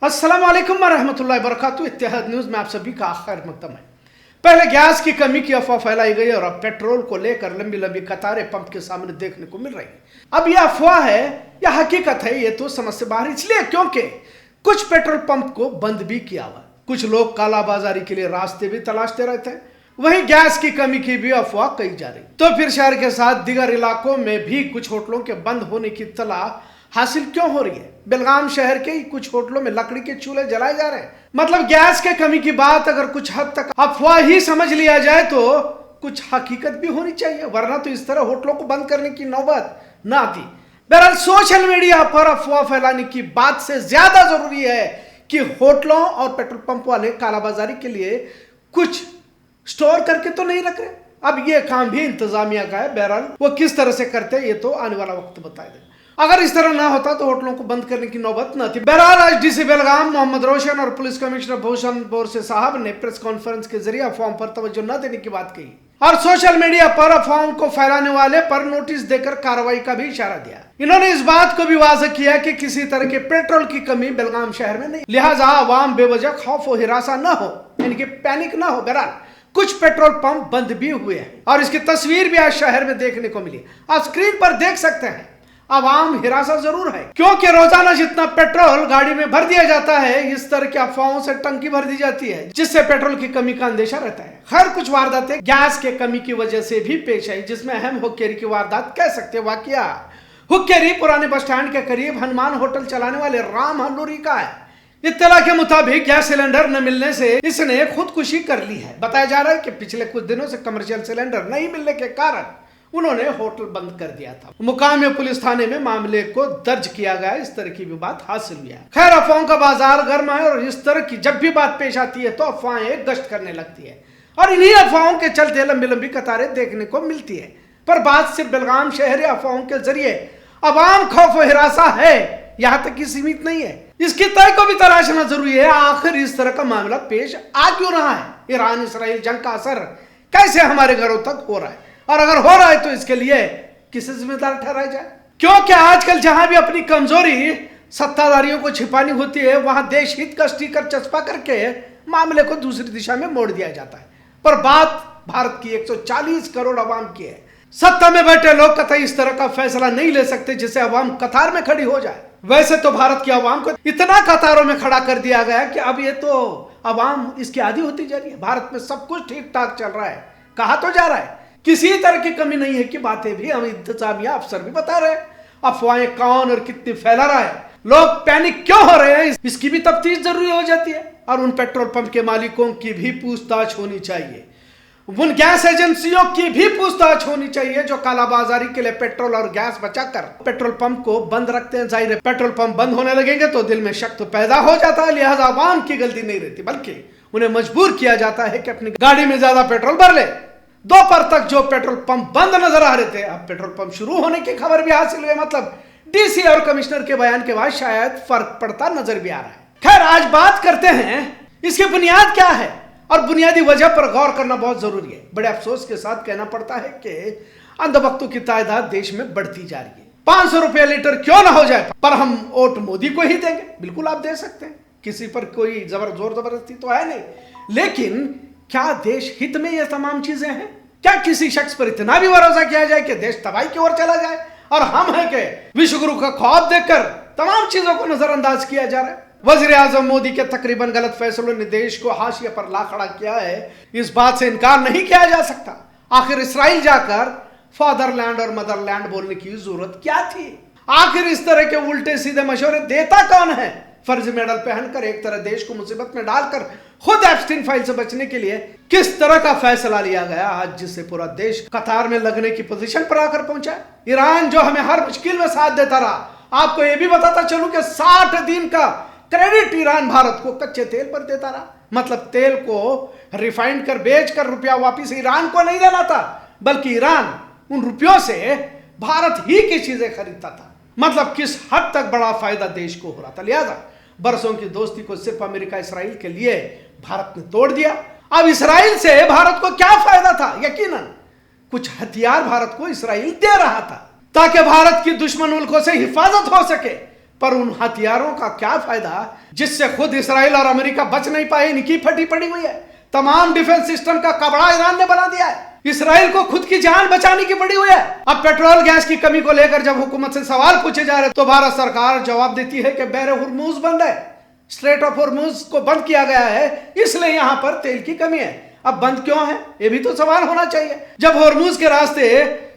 अस्सलाम वालेकुम वरहमतुल्लाहि वबरकातुहू। इत्तेहाद न्यूज़ में आप सभी का खैर मकदम है। पहले गैस की कमी की अफवाह फैलाई गई और अब पेट्रोल को लेकर लंबी लंबी कतारें पंप के सामने देखने को मिल रही है। अब यह अफवाह है या हकीकत है, ये तो समझ से बाहर इसलिए क्योंकि कुछ पेट्रोल पंप को बंद भी किया हुआ, कुछ लोग कालाबाजारी के लिए रास्ते भी तलाशते रहते हैं। वहीं गैस की कमी की भी अफवाह कही जा रही, तो फिर शहर के साथ दीगर इलाकों में भी कुछ होटलों के बंद होने की इत्तला हासिल क्यों हो रही है? बेलगाम शहर के ही कुछ होटलों में लकड़ी के चूल्हे जलाए जा रहे हैं। मतलब गैस के कमी की बात अगर कुछ हद तक अफवाह ही समझ लिया जाए तो कुछ हकीकत भी होनी चाहिए, वरना तो इस तरह होटलों को बंद करने की नौबत न आती। बहरहाल सोशल मीडिया पर अफवाह फैलाने की बात से ज्यादा जरूरी है कि होटलों और पेट्रोल पंप वाले कालाबाजारी के लिए कुछ स्टोर करके तो नहीं रख रहे। अब ये काम भी इंतजामिया का है, बहरहाल वो किस तरह से करते हैं ये तो आने वाला वक्त बताएगा। अगर इस तरह ना होता तो होटलों को बंद करने की नौबत न थी। बहरहाल आज डीसी बेलगाम मोहम्मद रोशन और पुलिस कमिश्नर भूषण बोरसे साहब ने प्रेस कॉन्फ्रेंस के जरिए अफवाहों पर तवज्जो न देने की बात कही और सोशल मीडिया पर अफवाहों को फैलाने वाले पर नोटिस देकर कार्रवाई का भी इशारा दिया। इन्होंने इस बात को भी वाज़ेह किया कि किसी तरह के पेट्रोल की कमी बेलगाम शहर में नहीं, लिहाजा आवाम बेवजह खौफ और हिरासा न हो, यानी कि पैनिक न हो। बहरहाल कुछ पेट्रोल पंप बंद भी हुए हैं और इसकी तस्वीर भी आज शहर में देखने को मिली। आप स्क्रीन पर देख सकते हैं। आवाम हिरासा जरूर है क्योंकि रोजाना जितना पेट्रोल गाड़ी में भर दिया जाता है, इस तरह की अफवाहों से टंकी भर दी जाती है, जिससे पेट्रोल की कमी का अंदेशा रहता है। खैर कुछ वारदातें गैस के कमी की वजह से भी पेश आई, जिसमें अहम हुक्केरी की वारदात कह सकते वाकया हुक्केरी पुराने बस स्टैंड के करीब हनुमान होटल चलाने वाले राम हल्लूरी का है। इत्तला के मुताबिक गैस सिलेंडर न मिलने से इसने खुदकुशी कर ली है। बताया जा रहा है कि पिछले कुछ दिनों से कमर्शियल सिलेंडर नहीं मिलने के कारण उन्होंने होटल बंद कर दिया था। मुकामी पुलिस थाने में मामले को दर्ज किया गया, इस तरह की भी बात हासिल हुई है। खैर अफवाहों का बाजार गर्म है और इस तरह की जब भी बात पेश आती है तो अफवाहें गश्त करने लगती है और इन्हीं अफवाहों के चलते लंबी लंबी कतारें देखने को मिलती है। पर बात सिर्फ बेलगाम शहरी अफवाहों के जरिए अवाम खौफ और हिरासा है यहाँ तक ही सीमित नहीं है, इसकी तय को भी तलाशना जरूरी है। आखिर इस तरह का मामला पेश आ क्यों रहा है? ईरान इसराइल जंग का असर कैसे हमारे घरों तक हो रहा है, और अगर हो रहा है तो इसके लिए किसे जिम्मेदार ठहराया जाए? क्योंकि आजकल जहां भी अपनी कमजोरी सत्ताधारियों को छिपानी होती है, वहां देश हित का स्टिकर चस्पा करके मामले को दूसरी दिशा में मोड़ दिया जाता है। पर बात भारत की 140 करोड़ आवाम की है। सत्ता में बैठे लोग कतई इस तरह का फैसला नहीं ले सकते जिससे आवाम कतार में खड़ी हो जाए। वैसे तो भारत की आवाम को इतना कतारों में खड़ा कर दिया गया कि अब ये तो आवाम इसकी आदी होती जा रही है। भारत में सब कुछ ठीक ठाक चल रहा है, कहा तो जा रहा है, किसी तरह की कमी नहीं है कि बातें भी हम इंतजामिया अफसर भी बता रहे हैं। अफवाहें कौन और कितनी फैला रहा है, लोग पैनिक क्यों हो रहे हैं, इसकी भी तफ्तीश जरूरी हो जाती है। और उन पेट्रोल पंप के मालिकों की भी पूछताछ होनी चाहिए, उन गैस एजेंसियों की भी पूछताछ होनी चाहिए जो कालाबाजारी के लिए पेट्रोल और गैस बचाकर पेट्रोल पंप को बंद रखते हैं। जाहिर है पेट्रोल पंप बंद होने लगेंगे तो दिल में शक तो पैदा हो जाता है, लिहाजा आवाम की गलती नहीं रहती बल्कि उन्हें मजबूर किया जाता है कि अपनी गाड़ी में ज्यादा पेट्रोल भर ले। दोपहर तक जो पेट्रोल पंप बंद नजर आ रहे थे, अब पेट्रोल पंप शुरू होने की खबर भी हासिल हुई। मतलब डीसी और कमिश्नर के बयान के बाद शायद फर्क पड़ता नजर भी आ रहा है। खैर आज बात करते हैं इसकी बुनियाद क्या है, और बुनियादी वजह पर गौर करना बहुत जरूरी है। बड़े अफसोस के साथ कहना पड़ता है कि अंधभक्तों की तादाद देश में बढ़ती जा रही है। 500 रुपया लीटर क्यों ना हो जाए, पर हम वोट मोदी को ही देंगे। बिल्कुल आप दे सकते हैं, किसी पर कोई जोर जबरदस्ती तो है नहीं, लेकिन क्या देश हित में ये तमाम चीजें हैं? क्या किसी शख्स पर इतना भी भरोसा किया जाए कि देश तबाही की ओर चला जाए और हम हैं कि विश्व गुरु का ख्वाब देखकर तमाम चीजों को नजरअंदाज किया जा रहा है? वज़ीर आज़म मोदी के तकरीबन गलत फैसलों ने देश को हाशिए पर ला खड़ा किया है, इस बात से इनकार नहीं किया जा सकता। आखिर इसराइल जाकर फादरलैंड और मदरलैंड बोलने की जरूरत क्या थी? आखिर इस तरह के उल्टे सीधे मशवरे देता कौन है? फर्जी मेडल पहनकर एक तरह देश को मुसीबत में डालकर खुद एप्स्टीन फाइल से बचने के लिए किस तरह का फैसला लिया गया आज, जिससे पूरा देश कतार में लगने की पोजीशन पर आकर पहुंचा। ईरान जो हमें हर मुश्किल में साथ देता रहा, आपको यह भी बताता चलूं कि 60 दिन का क्रेडिट ईरान भारत को कच्चे तेल पर देता रहा। मतलब तेल को रिफाइंड कर बेचकर रुपया वापिस ईरान को नहीं देना था, बल्कि ईरान उन रुपयों से भारत ही की चीजें खरीदता था। मतलब किस हद तक बड़ा फायदा देश को हो रहा था। लिहाजा बरसों की दोस्ती को सिर्फ अमेरिका इसराइल के लिए भारत ने तोड़ दिया। अब इसराइल से भारत को क्या फायदा था? यकीनन कुछ हथियार भारत को इसराइल दे रहा था ताकि भारत की दुश्मन मुल्कों से हिफाजत हो सके। पर उन हथियारों का क्या फायदा जिससे खुद इसराइल और अमेरिका बच नहीं पाए। इनकी फटी पड़ी हुई है। तमाम डिफेंस सिस्टम का कपड़ा ईरान ने बना दिया है। इसराइल को खुद की जान बचाने की पड़ी हुई है। अब पेट्रोल गैस की कमी को लेकर जब हुकूमत से सवाल पूछे जा रहे तो भारत सरकार जवाब देती है कि बैर हुर्मुज बंद है, स्ट्रेट ऑफ हुर्मुज को बंद किया गया है, इसलिए यहां पर तेल की कमी है। अब बंद क्यों है, ये भी तो सवाल होना चाहिए। जब हुर्मुज के रास्ते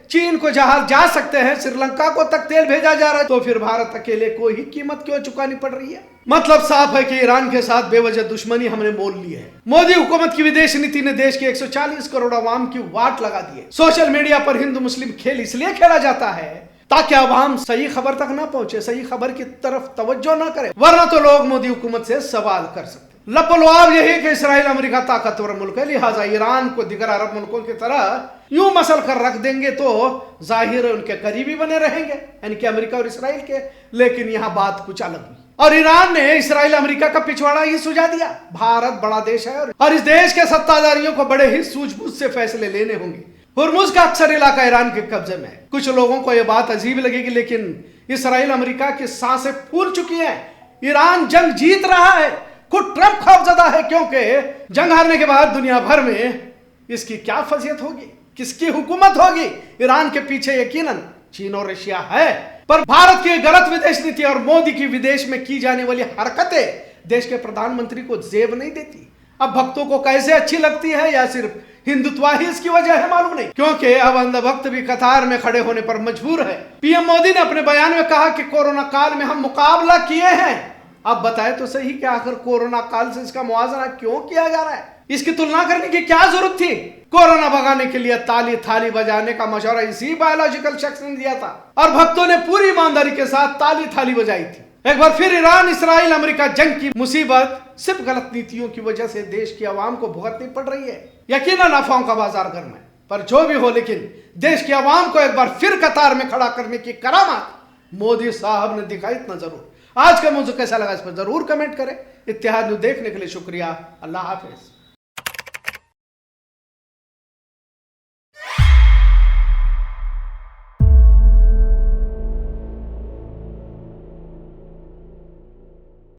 चीन को जहाज जा सकते हैं, श्रीलंका को तक तेल भेजा जा रहा है, तो फिर भारत अकेले को ही कीमत क्यों चुकानी पड़ रही है। मतलब साफ है कि ईरान के साथ बेवजह दुश्मनी हमने मोल ली है। मोदी हुकूमत की विदेश नीति ने देश के 140 करोड़ अवाम की वाट लगा दी है। सोशल मीडिया पर हिंदू मुस्लिम खेल इसलिए खेला जाता है ताकि अवाम सही खबर तक ना पहुंचे, सही खबर की तरफ तवज्जो ना करे, वरना तो लोग मोदी हुकूमत से सवाल कर सकते। लपलवाब यही कि इसराइल अमेरिका ताकतवर मुल्क है, लिहाजा ईरान को दिगर अरब मुल्कों की तरह यूं मसल कर रख देंगे तो जाहिर है उनके करीबी बने रहेंगे, यानी कि अमेरिका और इसराइल के। लेकिन यहां बात कुछ अलग हुई और ईरान ने इसराइल अमेरिका का पिछवाड़ा ही सुझा दिया। भारत बड़ा देश है और इस देश के सत्ताधारियों को बड़े ही सूझबूझ से फैसले लेने होंगे। हुर्मुज का अक्सर इलाका ईरान के कब्जे में है। कुछ लोगों को यह बात अजीब लगेगी, लेकिन इसराइल अमेरिका की सांसें फूल चुकी हैं। ईरान जंग जीत रहा है, खुद ट्रंप खौफजदा है, क्योंकि जंग हारने के बाद दुनिया भर में इसकी क्या फजीयत होगी, किसकी हुकूमत होगी। ईरान के पीछे यकीनन चीन और रशिया है, पर भारत की गलत विदेश नीति और मोदी की विदेश में की जाने वाली हरकतें देश के प्रधानमंत्री को जेब नहीं देती। अब भक्तों को कैसे अच्छी लगती है या सिर्फ हिंदुत्व ही इसकी वजह है, मालूम नहीं, क्योंकि अब अंधभक्त भी कतार में खड़े होने पर मजबूर है। पीएम मोदी ने अपने बयान में कहा कि कोरोना काल में हम मुकाबला किए हैं। अब बताए तो सही कि आखिर कोरोना काल से इसका मुआवजा क्यों किया जा रहा है, इसकी तुलना करने की क्या जरूरत थी। कोरोना भगाने के लिए ताली थाली बजाने का मशवरा इसी बायोलॉजिकल शख्स ने दिया था और भक्तों ने पूरी ईमानदारी के साथ ताली थाली बजाई थी। एक बार फिर ईरान इसराइल अमेरिका जंग की मुसीबत सिर्फ गलत नीतियों की वजह से देश की आवाम को भुगतनी पड़ रही है। यकीनन अफवाहों का बाजार गर्म है, पर जो भी हो, लेकिन देश की आवाम को एक बार फिर कतार में खड़ा करने की करामात मोदी साहब ने दिखाई, इतना जरूर। आज का मौजू कैसा लगा इस पर जरूर कमेंट करें। इत्तेहाद न्यूज़ देखने के लिए शुक्रिया। अल्लाह हाफिज।